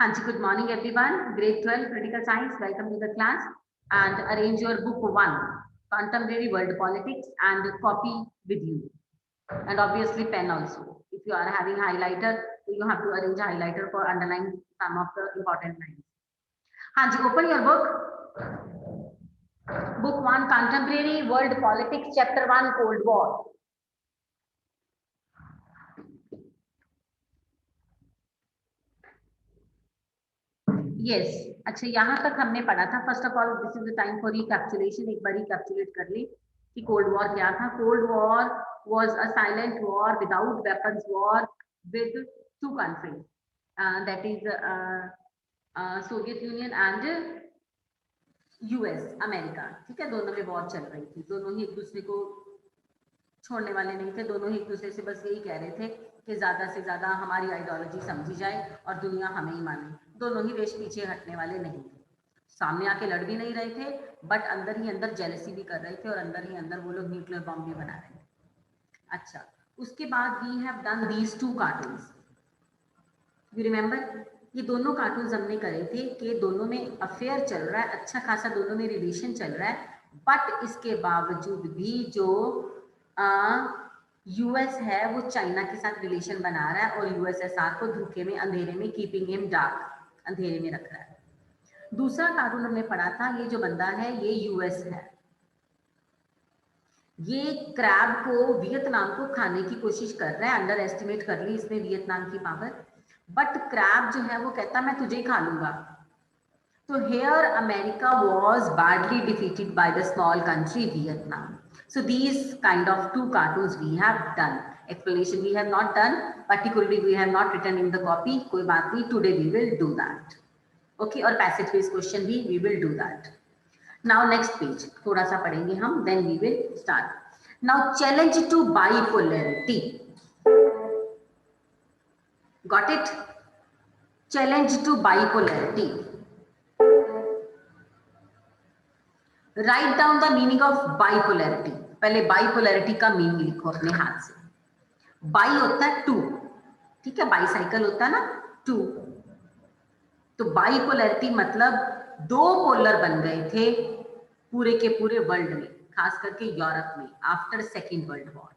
Hanji, good morning everyone. Grade 12 Critical Science, welcome to the class and arrange your book 1, Contemporary World Politics, and copy with you. And obviously pen also. If you are having highlighter, you have to arrange highlighter for underline some of the important lines. Hanji, open your book. Book 1, Contemporary World Politics, Chapter 1, Cold War. Yes अच्छा, यहाँ तक हमने पढ़ा था. First of all this is the time for recapitulation. एक बार recapitulate कर ले कि कोल्ड वॉर क्या था. Cold war was a silent war without weapons war with two countries, that is Soviet union and US America. ठीक है, दोनों में वॉर चल रही थी. दोनों ही एक दूसरे को छोड़ने वाले नहीं थे. दोनों ही एक दूसरे से बस यही कह रहे थे कि ज्यादा से ज्यादा हमारी आइडियोलॉजी समझी जाए और दुनिया हमें ही माने. दोनों ही देश पीछे हटने वाले नहीं थे. सामने आके लड़ भी नहीं रहे थे, बट अंदर ही अंदर जेलसी भी कर रहे थे और अंदर ही अंदर वो लोग न्यूक्लियर बॉम्ब भी बना रहे थे. अच्छा, उसके बाद we have done these two cartoons. You remember, ये दोनों कार्टून्स हमने करे थे कि दोनों में अफेयर चल रहा है, अच्छा खासा दोनों में रिलेशन चल रहा है, बट इसके बावजूद भी जो यूएस है वो चाइना के साथ रिलेशन बना रहा है और यूएसएसआर को धोखे में, अंधेरे में, कीपिंग हिम डार्क, अंधेरे में रख रहा है. दूसरा कार्टून हमने पढ़ा था, ये जो बंदा है ये यूएस है. ये क्रैब को, वियतनाम को खाने की कोशिश कर रहा है. अंडर एस्टिमेट कर ली इसमें वियतनाम की पावर, बट क्रैब जो है वो कहता मैं तुझे खा लूंगा. So here America was badly defeated by the small country Vietnam. So these kind of two cartoons we have done. Explanation we have not done. Particularly we have not written in the copy. कोई बात नहीं. Today we will do that. Okay. और passage based question भी we will do that. Now next page. थोड़ा सा पढ़ेंगे हम. Then we will start. Now challenge to bipolarity. Got it? Challenge to bipolarity. Write down the meaning of bipolarity. पहले bipolarity का meaning लिखो अपने हाथ से. बाई होता है टू, ठीक है, बाईसाइकिल होता है ना, टू. तो बाइपोलैरिटी मतलब दो पोलर बन गए थे पूरे के पूरे वर्ल्ड में, खास करके यूरोप में आफ्टर सेकेंड वर्ल्ड वॉर.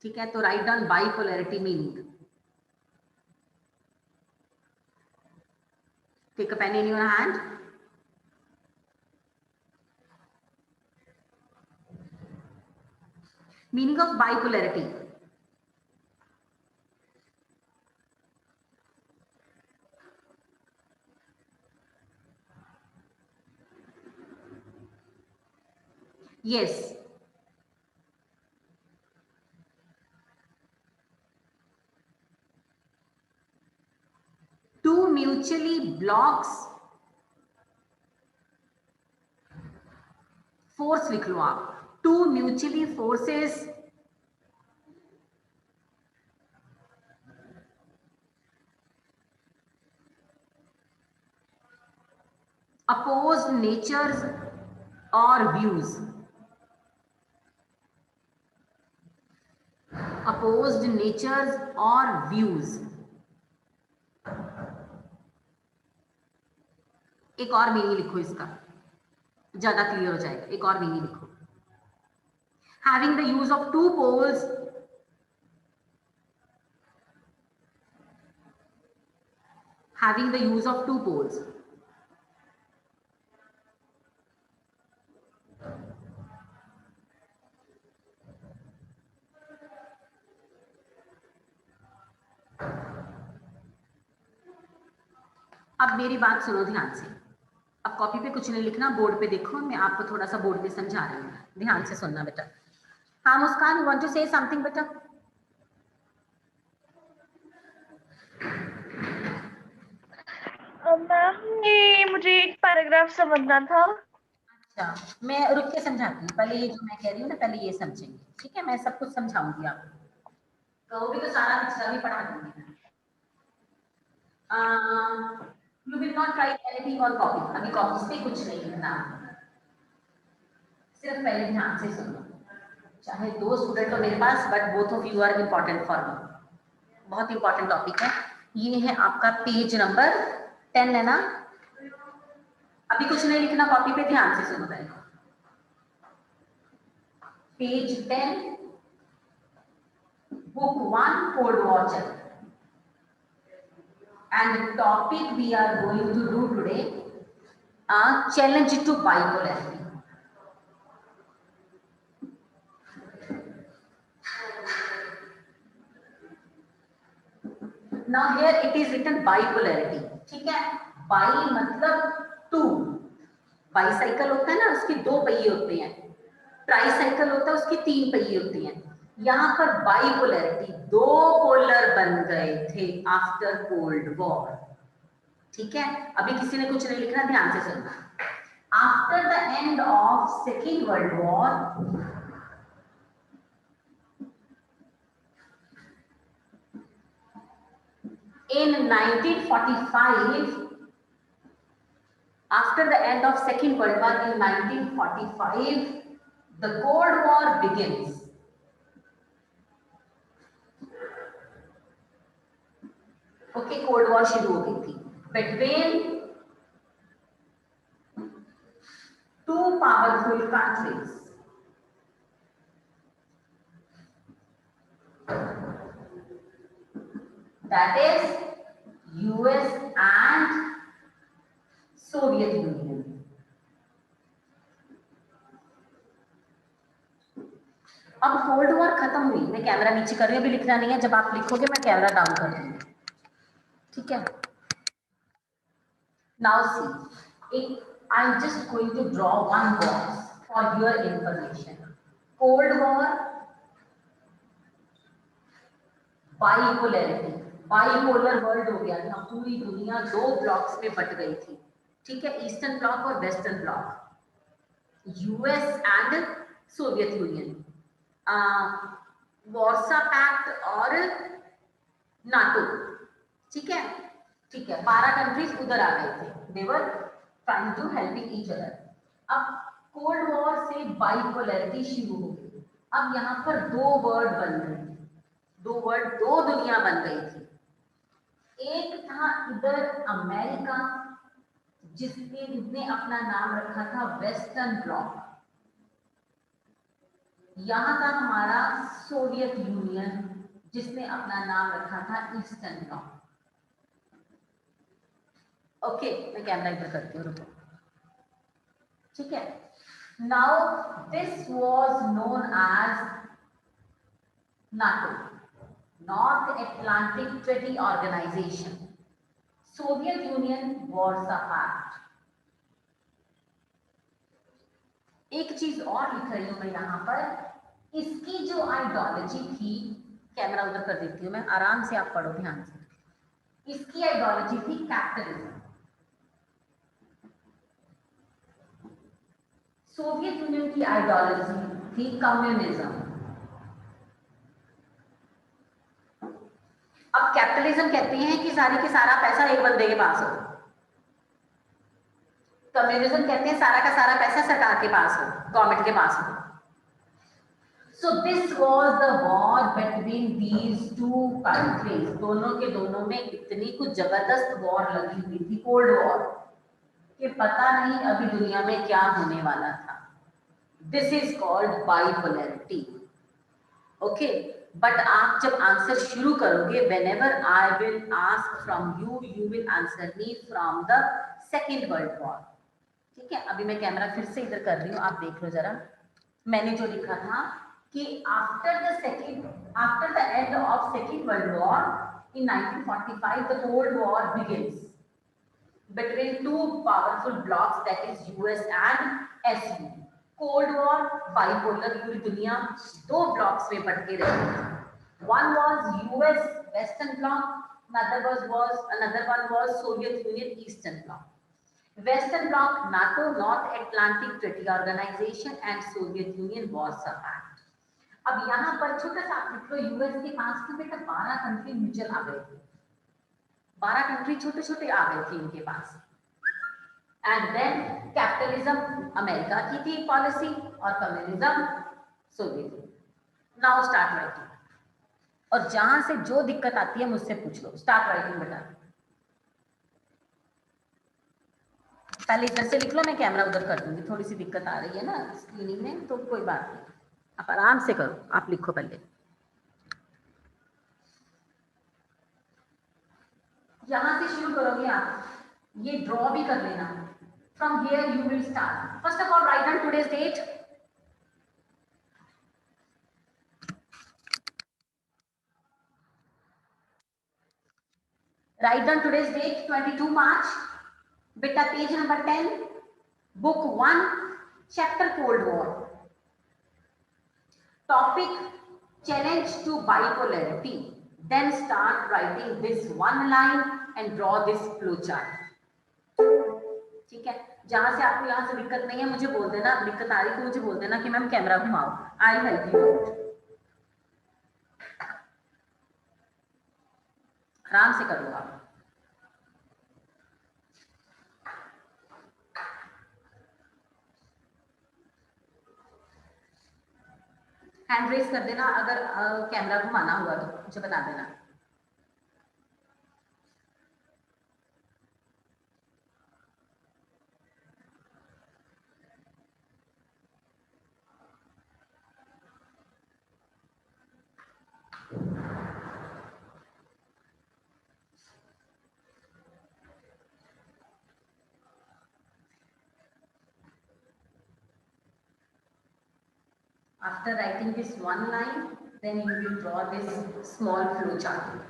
ठीक है, तो write down bipolarity meaning. Take a pen in your hand. Meaning of bipolarity. Yes. Two mutually blocks. Force लिख लो आप. Two mutually forces opposed natures or views. Opposed natures or views. एक और meaning लिखो इसका, ज्यादा क्लियर हो जाएगा. एक और मीनिंग लिखो. Having the use of two poles. Having the use of two poles. अब मेरी बात सुनो ध्यान से. अब कॉपी पे कुछ नहीं लिखना, बोर्ड पे देखो. मैं आपको थोड़ा सा बोर्ड पे समझा रही हूँ, ध्यान से सुनना बेटा. हाँ Muskan, you want to say something बेटा? मैम ये मुझे एक पैराग्राफ समझना था. अच्छा, मैं रुक के समझाती हूँ. पहले ये जो मैं कह रही हूँ ना, पहले ये समझेंगे. ठीक है, मैं सब कुछ समझाऊंगी आपको. कहोगे तो सारा पिछला भी पढ़ा दूंगी. You will not write anything on copy. अभी कॉपी पे कुछ नहीं लिखना, सिर्फ पहले ध्यान से सुनो. चाहे दो स्टूडेंट हो मेरे पास, but both of you are important for me. बहुत इंपॉर्टेंट टॉपिक है ये. है आपका पेज नंबर 10 है ना? अभी कुछ नहीं लिखना, कॉपी पे ध्यान से सुनो पहले। Page 10, book 1, cold war chapter. And the topic we are going to do today are challenge to bipolarity. Now here it is written bipolarity, ठीक है? बाई मतलब टू, बाईसाइकिल होता है ना, उसके दो पहिए होते हैं, ट्राईसाइकिल होता है उसके तीन पहिए होते हैं। यहाँ पर बाइपोलैरिटी, दो पोलर बन गए थे आफ्टर कोल्ड वॉर, ठीक है? अभी किसी ने कुछ नहीं लिखना, ध्यान से सुनना। After the end of second world war, in 1945, after the end of Second World War in 1945, the Cold War begins. Okay, Cold War शुरू हो गई थी between two powerful countries. That is US and Soviet Union. अब cold war खत्म हुई, मैं camera नीचे कर रही हूँ, अभी लिखना नहीं है, जब आप लिखोगे मैं कैमरा डाउन कर दूंगी, ठीक है? Now see, I'm just going to draw one box for your information. Cold War, bipolarity, bipolar world हो गया था, पूरी दुनिया दो ब्लॉक्स में बट गई थी, ठीक है? ईस्टर्न ब्लॉक और western bloc, US and Soviet Union, Warsaw Pact और नाटो, ठीक है? ठीक है, 12 कंट्रीज उधर आ गए थे, they were trying to helping each other. अब कोल्ड वॉर से बाइपोलैरिटी शुरू हो गई। अब यहाँ पर दो वर्ड बन गए, दो वर्ड, दो दुनिया बन गई थी। एक था इधर अमेरिका, जिसने अपना नाम रखा था वेस्टर्न ब्लॉक, यहाँ था हमारा सोवियत यूनियन, जिसने अपना नाम रखा था ईस्टर्न ब्लॉक। ओके, मैं कैमरा इधर करती हूँ, रुको, ठीक है? Now this was known as NATO, North Atlantic Treaty Organization, Soviet Union, Warsaw Pact. एक चीज और लिख रही हूं मैं यहाँ पर, इसकी जो आइडियोलॉजी थी, कैमरा उधर कर देती हूँ मैं, आराम से आप पढ़ो ध्यान से। इसकी आइडियोलॉजी थी कैपिटलिज्म, सोवियत यूनियन की आइडियोलॉजी थी कम्युनिज्म। अब कैपिटलिज्म कहते हैं कि सारी के सारा पैसा एक बंदे के पास हो, कम्युनिज्म कहते हैं सारा का सारा पैसा सरकार के पास हो, गवर्नमेंट के पास हो। So this was the war between these two countries, दोनों के दोनों में इतनी कुछ जबरदस्त वॉर लगी हुई थी, कोल्ड वॉर, कि पता नहीं अभी दुनिया में क्या होने वाला था। This is called bipolarity. Okay, but आप जब आंसर शुरू करोगे, whenever I will ask from you, you will answer me from the Second World War. ठीक है? अभी मैं कैमरा फिर से इधर कर रही हूँ, आप देख लो जरा। मैंने जो लिखा था कि after the end of Second World War in 1945, the Cold War begins between two powerful blocks, that is US and SU. Cold war, bipolar, पूरी दुनिया दो ब्लॉक्स में बट के रही। One was US western bloc, another one was Soviet Union eastern bloc. Western bloc NATO, North Atlantic Treaty Organization and Soviet Union, Warsaw Pact. अब यहाँ पर छोटा सा लिख लो, यूएस के पास तो बेटा 12 कंट्री म्यूचुअल आ गए थे, 12 कंट्री छोटे छोटे आ गए थे इनके पास। एंड देन कैपिटलिज्म अमेरिका की थी पॉलिसी और communism Soviet. Now start writing, और जहां से जो दिक्कत आती है मुझसे पूछ लो। स्टार्ट राइटिंग बेटा। पहले इधर से लिख लो, मैं कैमरा उधर कर दूंगी, थोड़ी सी दिक्कत आ रही है ना स्क्रीनिंग में, तो कोई बात नहीं, आप आराम से करो, आप लिखो पहले। यहां से शुरू करोगे आप, ये ड्रॉ भी कर लेना। From here you will start. First of all write down today's date. Write down today's date 22 March. बेटा page number 10, book 1, chapter cold war. Topic challenge to bipolarity. Then start writing this one line and draw this flow chart. ठीक है, जहां से आपको यहाँ से दिक्कत नहीं है मुझे बोल देना, दिक्कत आ रही तो मुझे बोल देना कि मैम कैमरा घुमाओ, आई हेल्प यू आउट। आराम से करो आप। हैंड रेस कर देना अगर कैमरा घुमाना हुआ तो मुझे बता देना। After writing this one line, then you will draw this small flow chart.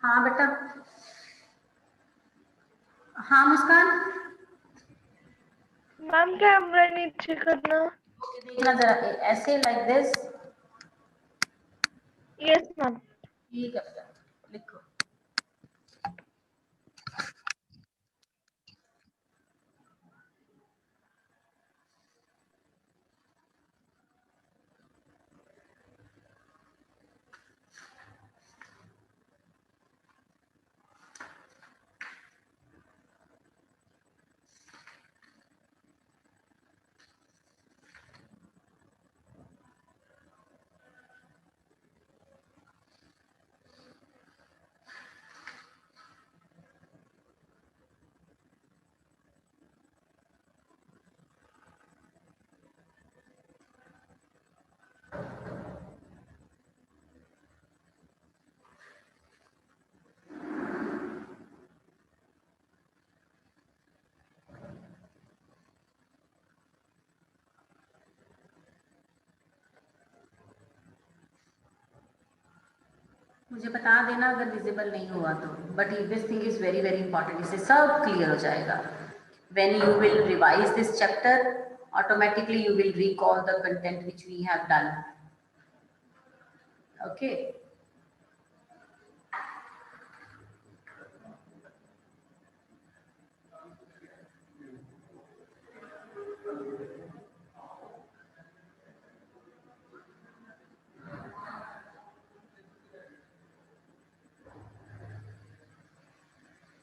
हाँ बेटा, हाँ मुस्कान। मैम कैमरा नीचे करना। देखना जरा, ऐसे लाइक दिस। Yes ma'am. ठीक है बेटा, लिखो। मुझे बता देना अगर विजिबल नहीं हुआ तो, but this thing is very very important, इससे सब क्लियर हो जाएगा। When you will revise this chapter, automatically you will recall the content which we have done. Okay,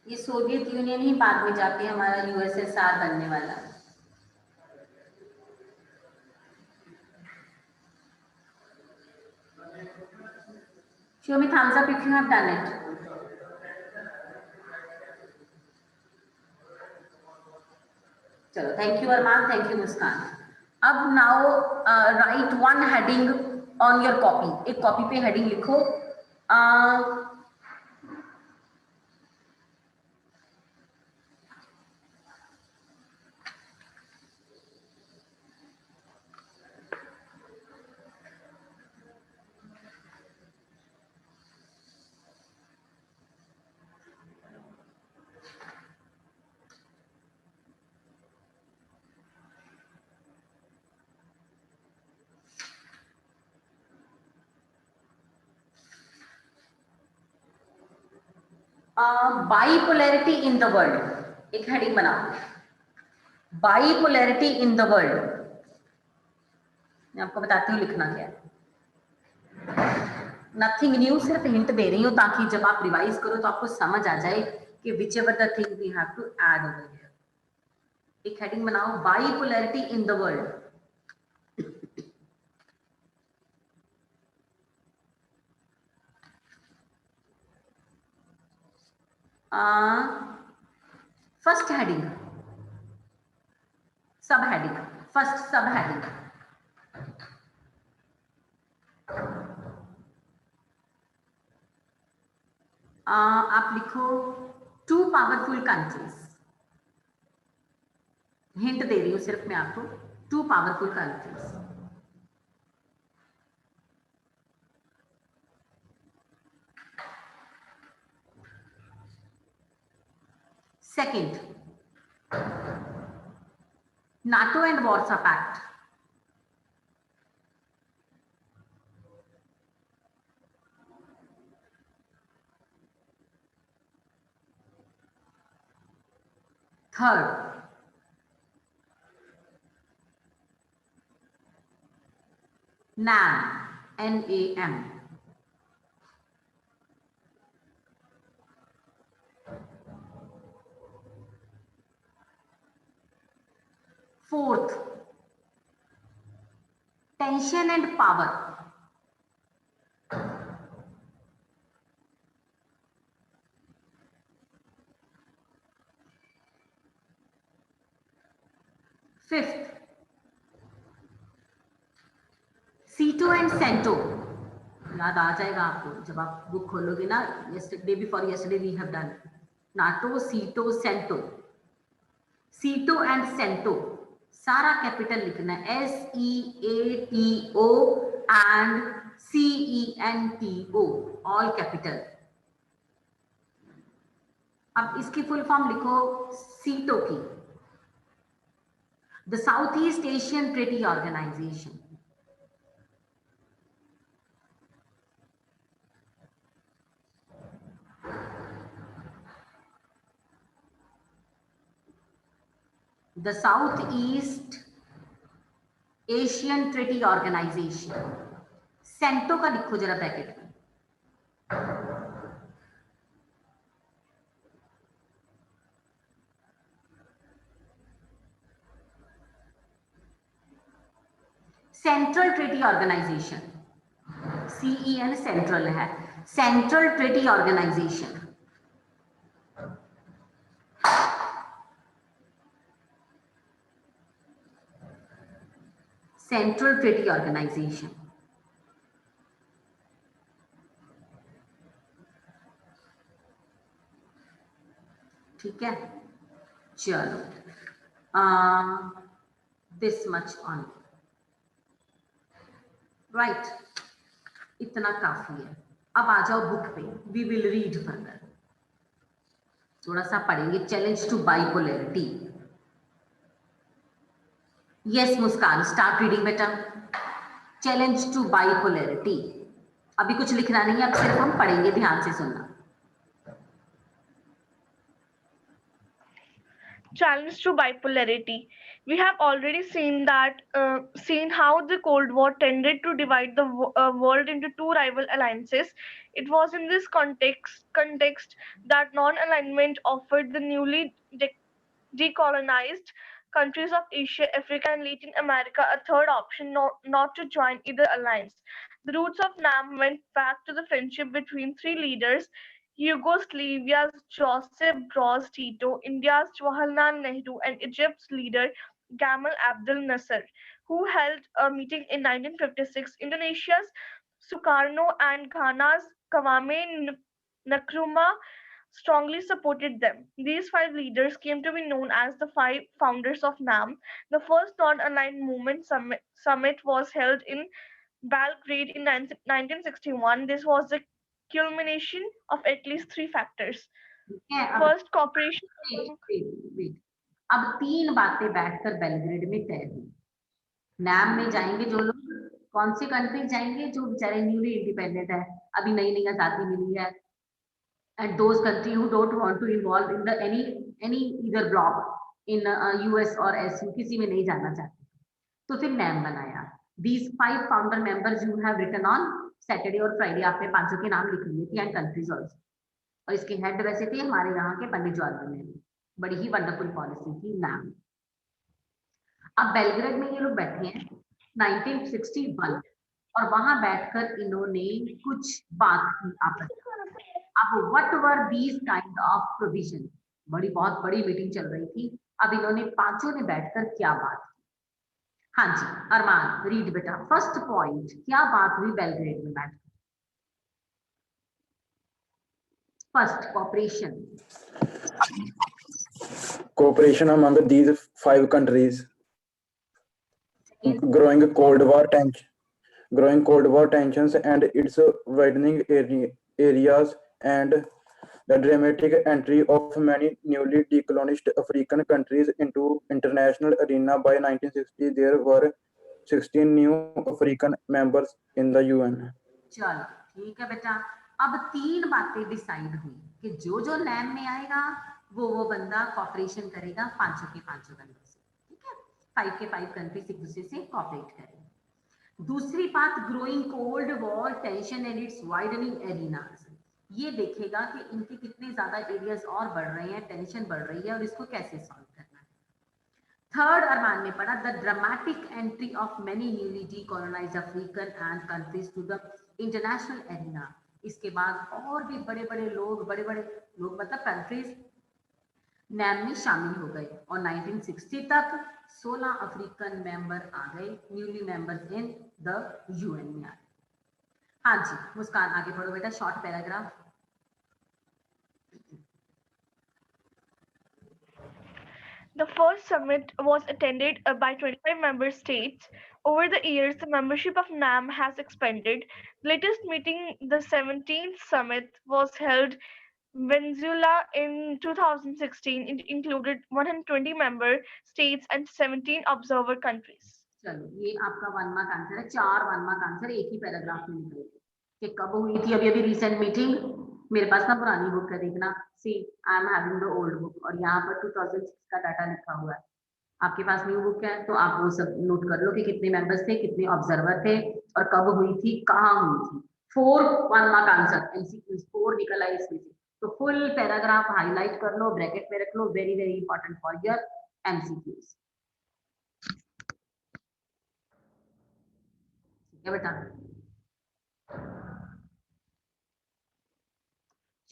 ये सोवियत यूनियन ही बाद में जाके हमारा यूएसएसआर बनने वाला। Show me thumbs up if you have done it. चलो, thank you Armaan, thank you Muskan. अब now write one heading on your copy. एक कॉपी पे हेडिंग लिखो। बाइपोलैरिटी इन द वर्ल्ड, एक हेडिंग बनाओ, बाइपोलैरिटी इन द वर्ल्ड। मैं आपको बताती हूँ लिखना क्या है। नथिंग न्यू, सिर्फ हिंट दे रही हूँ ताकि जब आप रिवाइज करो तो आपको समझ आ जाए कि whichever the thing we have to add over here. एक हेडिंग बनाओ, bipolarity in the world. First heading, sub heading, first sub heading, आप लिखो 2 पावरफुल कंट्रीज। हिंट दे रही हूं सिर्फ मैं आपको, 2 powerful countries. Second, NATO and Warsaw Pact। Third, NAM, NAM। Fourth, tension and power. Fifth, SEATO and CENTO. याद आ जाएगा आपको जब आप बुक खोलोगे ना, day before yesterday we have done NATO, SEATO, CENTO. SEATO and CENTO सारा capital लिखना है, SEATO and CENTO, all capital. अब इसकी फुल फॉर्म लिखो सीटो की, the South East Asian Treaty Organization. The South East Asian Treaty organisation. CENTO का लिखो जरा ब्रैकेट में। Central treaty organisation, CEN central है, central treaty organisation. Central treaty organisation. ठीक है, चलो दिस मच ऑन राइट, इतना काफी है। अब आ जाओ बुक पे, वी विल रीड फर्दर, थोड़ा सा पढ़ेंगे। Challenge to bipolarity. Yes Muskan, start reading बेटा। Challenge to bipolarity. अभी कुछ लिखना नहीं है, अब सिर्फ हम पढ़ेंगे, ध्यान से सुनना। Challenge to bipolarity. We have already seen how the Cold War tended to divide the world into two rival alliances. It was in this context that non-alignment offered the newly decolonized countries of Asia, Africa, and Latin America a third option, not to join either alliance. The roots of NAM went back to the friendship between three leaders: Yugoslavia's Josip Broz Tito, India's Jawaharlal Nehru, and Egypt's leader Gamal Abdel Nasser, who held a meeting in 1956. Indonesia's Sukarno and Ghana's Kwame Nkrumah strongly supported them. These five leaders came to be known as the five founders of NAM. The first non-aligned movement summit was held in Belgrade in 1961. This was the culmination of at least three factors. First, cooperation. Wait. अब 3 बातें बैठकर Belgrade में तय हुई। NAM में जाएंगे जो लोग, कौन सी कंट्री जाएंगे? जो बेचारे न्यूली इंडिपेंडेंट है, अभी नई नई आजादी मिली है, and those country who don't want to involve in the any either block in US और SU, किसी में नहीं जाना चाहते, तो फिर नैम बनाया। These 5 founder members you have written on Saturday और Friday, आपने पांचों के नाम लिख लिए थे एंड कंट्रीज ऑल्सो। और इसके हेड वैसे थे हमारे यहाँ के पंडित जवाहरलाल नेहरू। बड़ी ही वंडरफुल पॉलिसी थी नाम। अब बेलग्रेड में ये लोग बैठे हैं 1961 और वहां बैठकर इन्होंने कुछ बात की आपस में। अब what were these kind of provision, बहुत बड़ी मीटिंग चल रही थी। अब इन्होंने पांचों ने बैठकर क्या बात की? हाँ जी अरमान रीड बेटा, फर्स्ट पॉइंट क्या बात हुई बेलग्रेड में बैठकर? First cooperation among these 5 countries, growing Cold War tensions and its widening areas, and the dramatic entry of many newly decolonized African countries into international arena. By 1960, there were 16 new African members in the UN. चलो ठीक है बेटा, अब 3 बातें decide हुई कि जो NAM में आएगा वो बंदा कॉपरेशन करेगा पांचों के पांचों कंट्री से, ठीक है? 5 के 5 कंट्रीज एक दूसरे से कॉपरेट करेंगे। दूसरी बात, growing cold war tension and it's widening arenas, ये देखेगा कि इनके कितने ज्यादा एरियाज और बढ़ रहे हैं, टेंशन बढ़ रही है और इसको कैसे सॉल्व करना है। थर्ड अरमान ने पढ़ा the dramatic entry of many newly decolonised African and countries to the international arena. इसके बाद और भी बड़े बड़े लोग मतलब कंट्रीज नैम में शामिल हो गए और 1960 तक 16 अफ्रीकन मेंबर आ गए, newly members in the UN में आ गए। हाँ जी मुस्कान आगे बढ़ो बेटा, short paragraph. The first summit was attended by 25 member states. Over the years, the membership of NAM has expanded. The latest meeting, the 17th summit, was held Venezuela in 2016. It included 120 member states and 17 observer countries. चलो ये आपका 1 mark answer है। 4 1 mark answer एक ही paragraph में निकल गए कि कब हुई थी। अभी रिसेंट मीटिंग, मेरे पास ना पुरानी बुक है, देखना, see I am having the old book और यहाँ पर 2006 का डाटा लिखा हुआ है। आपके पास न्यू बुक है तो आप वो सब नोट कर लो कि कितने मेंबर्स थे, कितने ऑब्जर्वर थे और कब हुई थी, कहाँ हुई थी। 4 1 मार्क आंसर, एमसीक्यूज 4 निकल आए इसमें से। तो फुल पैराग्राफ हाईलाइट कर लो, ब्रैकेट में रख लो, very very important for your MCQs. ठीक है बेटा,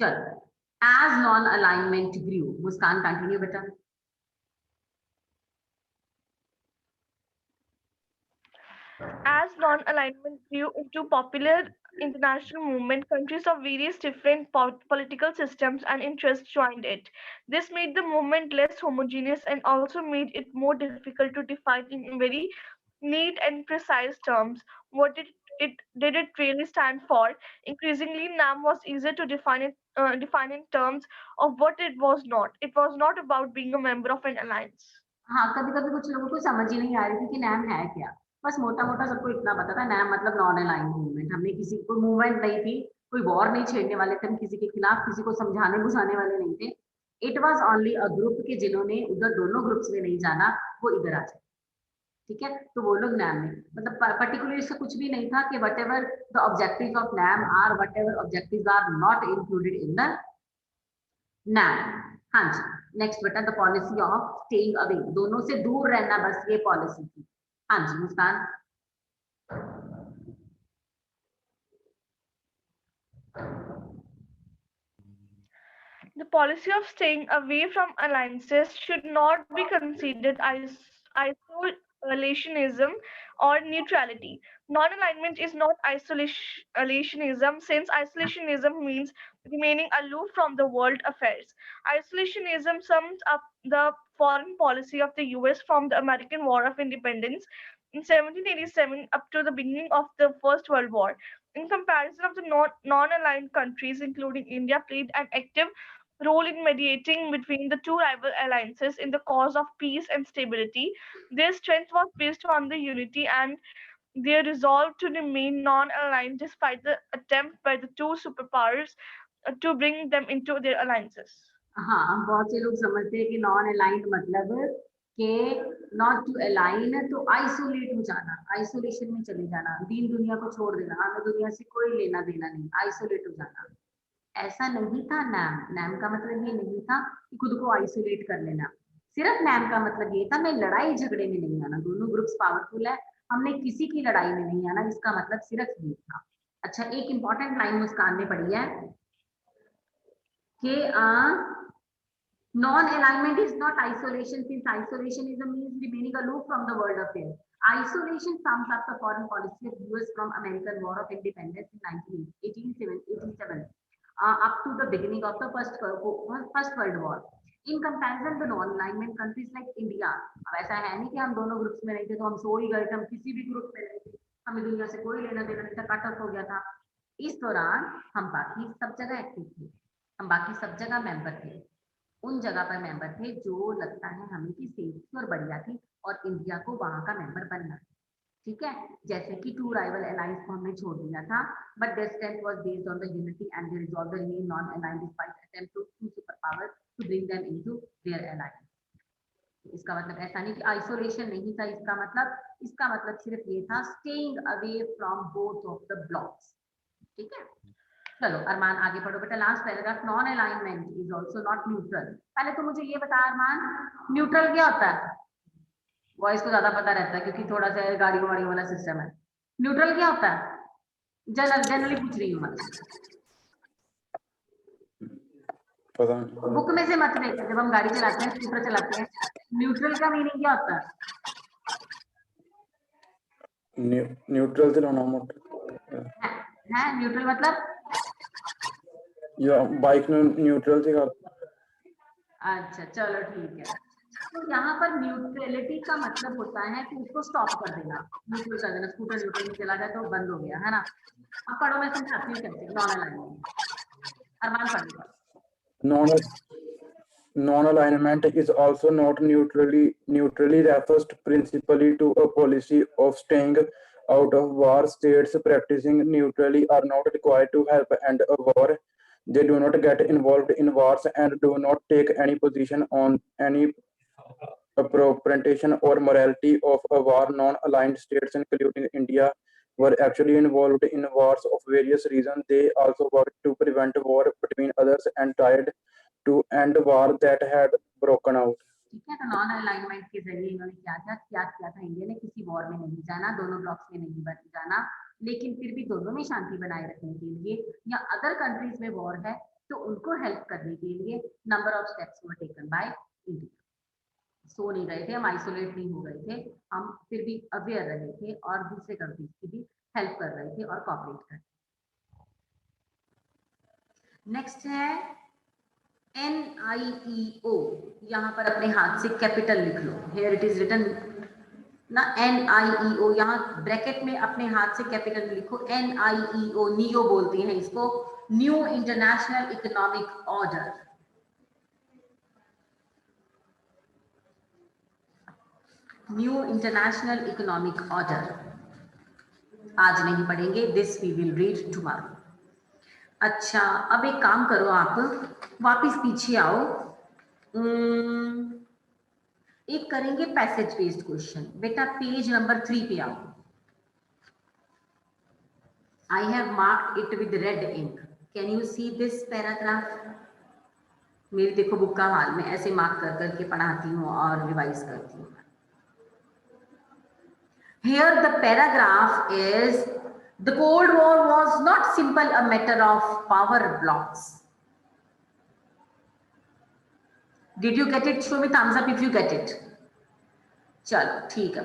चलो। As non-alignment grew, Muskan continue बेटा। As non-alignment grew into popular international movement, countries of various different political systems and interests joined it. This made the movement less homogeneous and also made it more difficult to define in very neat and precise terms what did it really stand for. Increasingly, NAM was easier to define in terms of what it was not. It was not about being a member of an alliance. हाँ, कभी कभी कुछ लोगों को समझ ही नहीं आ रही थी कि नैम है क्या। बस मोटा मोटा सबको इतना पता था, नैम मतलब नॉन अलाइन मूवमेंट। हमने किसी को मूवमेंट नहीं थी, कोई वॉर नहीं छेड़ने वाले थे, हम किसी के खिलाफ किसी को समझाने बुझाने वाले नहीं थे। It was only a group के जिन्होंने उधर दोनों ग्रुप्स में नहीं जाना वो इधर आ जाए, ठीक है? तो वो लोग नैम में, मतलब पर्टिकुलर इसका कुछ भी नहीं था कि whatever the objective of NAM are, whatever objective are not included in the NAM. हाँ जी, नेक्स्ट बेटा, the policy of staying away, दोनों से दूर रहना, बस ये पॉलिसी थी। हाँ जी मुस्कान। The policy of staying away from alliances should not be considered isolationism or neutrality. Non-alignment is not isolationism, since isolationism means remaining aloof from the world affairs. Isolationism sums up the foreign policy of the US from the American War of Independence in 1787 up to the beginning of the First World War. In comparison of the non-aligned countries, including India, played an active role in mediating between the two rival alliances in the cause of peace and stability. Their strength was based on the unity and their resolve to remain non-aligned despite the attempt by the two superpowers to bring them into their alliances. हाँ, बहुत से लोग समझते हैं कि non aligned मतलब कि not to align, तो आइसोलेट हो जाना, आइसोलेशन में चले जाना, दीन दुनिया को छोड़ देना, हमें दुनिया से कोई लेना देना नहीं, आइसोलेट हो जाना। ऐसा नहीं था नैम, नैम का मतलब ये नहीं था कि खुद को आइसोलेट कर लेना। सिर्फ नैम का मतलब ये था मैं लड़ाई झगड़े में नहीं आना, दोनों ग्रुप्स पावरफुल है, हमने किसी की लड़ाई में नहीं आना, इसका मतलब सिर्फ ये था। अच्छा, एक इंपॉर्टेंट लाइन मुस्कान ने पढ़ी है कि non-alignment is not isolation, since isolation is a means remaining aloof from the world affairs. Isolation sums up the foreign policy of US from American War of Independence in 1887 up to the beginning of the First World War. In comparison, the non-alignment countries like India, अब ऐसा है नहीं कि हम दोनों groups में नहीं थे तो हम सो ही गए थे, हम किसी भी ग्रुप में नहीं थे, हमें दुनिया से कोई लेना देना नहीं था, कट ऑफ हो गया था। इस दौरान हम बाकी सब जगह एक्टिव थे, हम बाकी सब जगह मेंबर थे, उन जगह पर मेंबर थे जो लगता है हमें की सेफ और बढ़िया थी, और इंडिया को वहां का मेंबर बनना, ठीक है। जैसे कि टू राइवल अलायंस को हमने छोड़ दिया था, but their strength was based on the unity and they resolve the remain non aligned despite attempt to to super power to bring them into their alliance. इसका मतलब ऐसा नहीं कि आइसोलेशन नहीं था, इसका मतलब सिर्फ ये था staying away from both of the blocks, ठीक है। चलो अरमान आगे पढ़ो बेटा, last paragraph, non alignment is also not neutral. पहले तो मुझे ये बता अरमान, न्यूट्रल क्या होता है? वॉइस को ज्यादा पता रहता है क्योंकि थोड़ा सा गाड़ियों वाड़ियों वाला सिस्टम है। न्यूट्रल क्या होता है? जनरली पूछ रही हूँ मैं, पता नहीं। बुक में से मत देखो, जब हम गाड़ी चलाते हैं, स्कूटर चलाते हैं, न्यूट्रल का मीनिंग क्या होता है? न्यूट्रल चलाना है न्यूट्रल मतलब या बाइक में न्यूट्रल से कर। अच्छा चलो ठीक है। तो यहाँ पर न्यूट्रलिटी का मतलब होता है कि उसको स्टॉप कर देना, न्यूट्रल कर देना, स्कूटर न्यूट्रल में चला गया तो बंद हो गया, है ना। अब पढ़ो, मैं समझाती हूँ कैसे नॉन अलाइनमेंट। अरमान पढ़ो। Non-alignment is also not neutrally refers principally to a policy of staying out of war. States practicing neutrally are not required to help end a war. They do not get involved in wars and do not take any position on any appropriation or morality of a war. Non-aligned states, including India, were actually involved in wars of various reasons. They also worked to prevent war between others and tried to end war that had broken out. ठीक है, तो non alignment के जरिए इन्होंने क्या किया था, India ने किसी वॉर में नहीं जाना, दोनों ब्लॉक्स में नहीं जाना, लेकिन फिर भी दोनों में शांति बनाए रखने के लिए या अदर कंट्रीज में वॉर है तो उनको हेल्प करने के लिए number of steps were taken by India. So नहीं गए थे हम, आइसोलेट नहीं हो गए थे हम, फिर भी अवेयर रहे थे और दूसरे कंट्रीज की भी हेल्प कर रहे थे और कॉपरेट कर रहे थे। नेक्स्ट है NIEO, यहाँ पर अपने हाथ से कैपिटल लिख लो, here it is written ना NIEO, यहाँ ब्रैकेट में अपने हाथ से कैपिटल लिखो NIEO, नियो बोलते हैं इसको, new international economic order. New international economic order आज नहीं पढ़ेंगे, this we will read tomorrow. अच्छा, अब एक काम करो, आप वापस पीछे आओ, एक करेंगे पैसेज बेस्ड क्वेश्चन। बेटा पेज नंबर 3 पे आओ। I have marked it with red ink, can you see this paragraph? मेरी देखो बुक का हाल, मैं ऐसे मार्क कर करके पढ़ाती हूँ और रिवाइज करती हूँ। Here the paragraph is, the Cold War was not simple a matter of power blocks. Did you get it? Show me thumbs up if you get it. चलो ठीक है।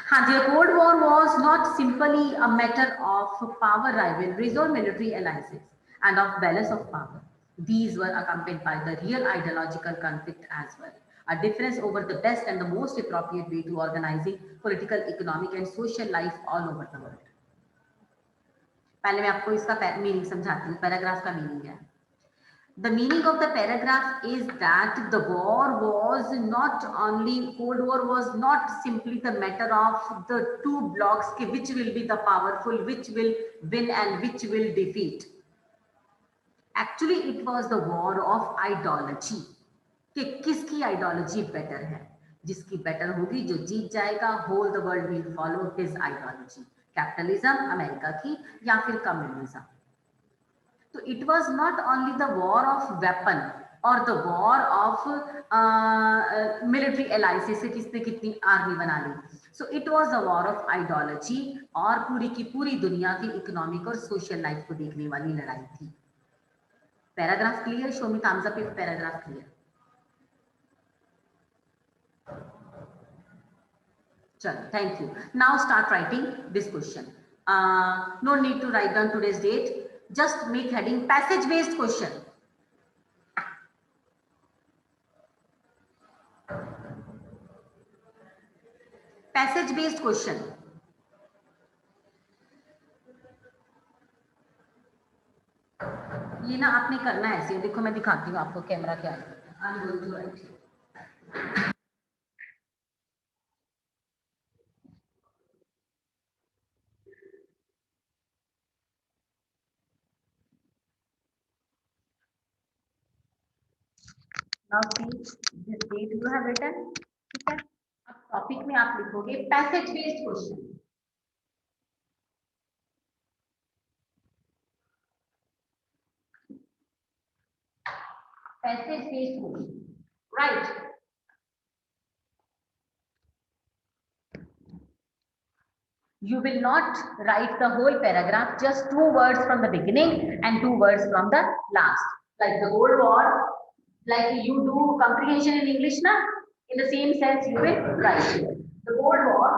हाँ, the Cold War was not simply a matter of power rivalries or military alliances and of balance of power. These were accompanied by the real ideological conflict as well. A difference over the best and the most appropriate way to organizing political, economic and social life all over the world. पहले मैं आपको इसका meaning समझाती हूँ, paragraph का meaning है। The meaning of the paragraph is that the war was not only, Cold War was not simply the matter of the two blocks, which will be the powerful, which will win and which will defeat. Actually, it was the war of ideology, कि किसकी ideology better है। जिसकी better होगी जो जीत जाएगा, whole the world will follow his ideology, capitalism America की या फिर कम्युनिज्म। तो it was not only the war of weapon और the war of military alliances से किसने कितनी आर्मी बना ली, so it was the war of ideology और पूरी की पूरी दुनिया की इकोनॉमिक और सोशल लाइफ को देखने वाली लड़ाई थी। Paragraph clear? Show me thumbs up if paragraph clear. चलो, thank you. Now start writing this question. No need to write down today's date, just make heading passage based question. Passage based question. ये ना आपने करना है ऐसे, देखो मैं दिखाती हूँ आपको कैमरा क्या है। I'm going to write here. Now see this date you have written, ठीक है? अब टॉपिक में आप लिखोगे passage based question. Passage based question, right? You will not write the whole paragraph, just 2 words from the beginning and 2 words from the last. Like the Cold War, like you do comprehension in English, na? In the same sense, you will write the Cold War.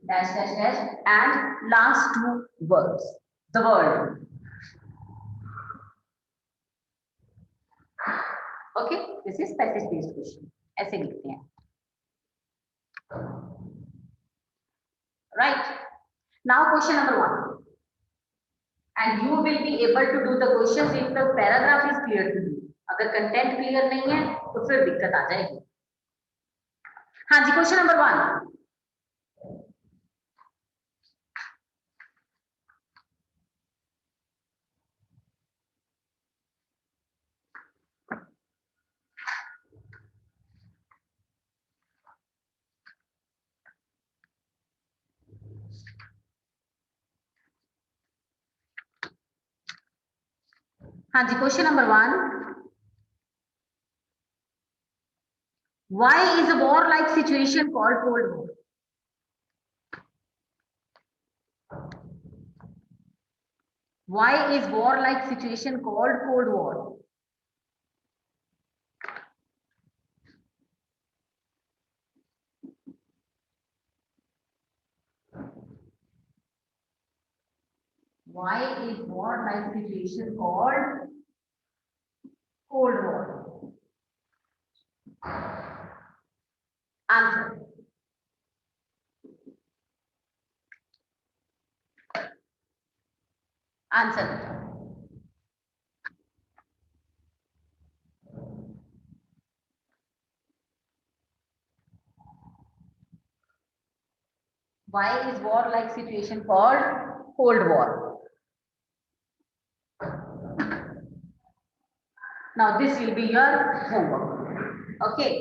Dash, dash, dash, and last 2 words, the word. Okay, this is passage based question. ऐसे लिखते हैं, right? Now question number 1, and you will be able to do the questions if the paragraph is clear to you. अगर content clear नहीं है तो फिर दिक्कत आ जाएगी। हाँ जी, क्वेश्चन नंबर 1। हाँ जी, question number 1, why is a war like situation called Cold War? Why is war like situation called Cold War? Why is war like situation called Cold War? Answer. Answer. Why is war like situation called Cold War? Now this will be your homework. Okay,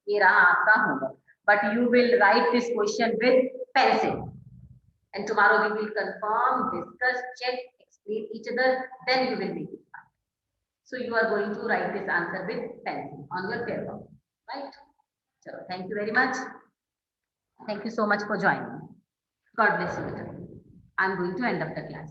ये रहा आपका homework. But you will write this question with pencil. And tomorrow we will confirm, discuss, check, explain each other. Then you will make it. So you are going to write this answer with pencil on your paper, right? So thank you very much. Thank you so much for joining. God bless you. I'm going to end up the class.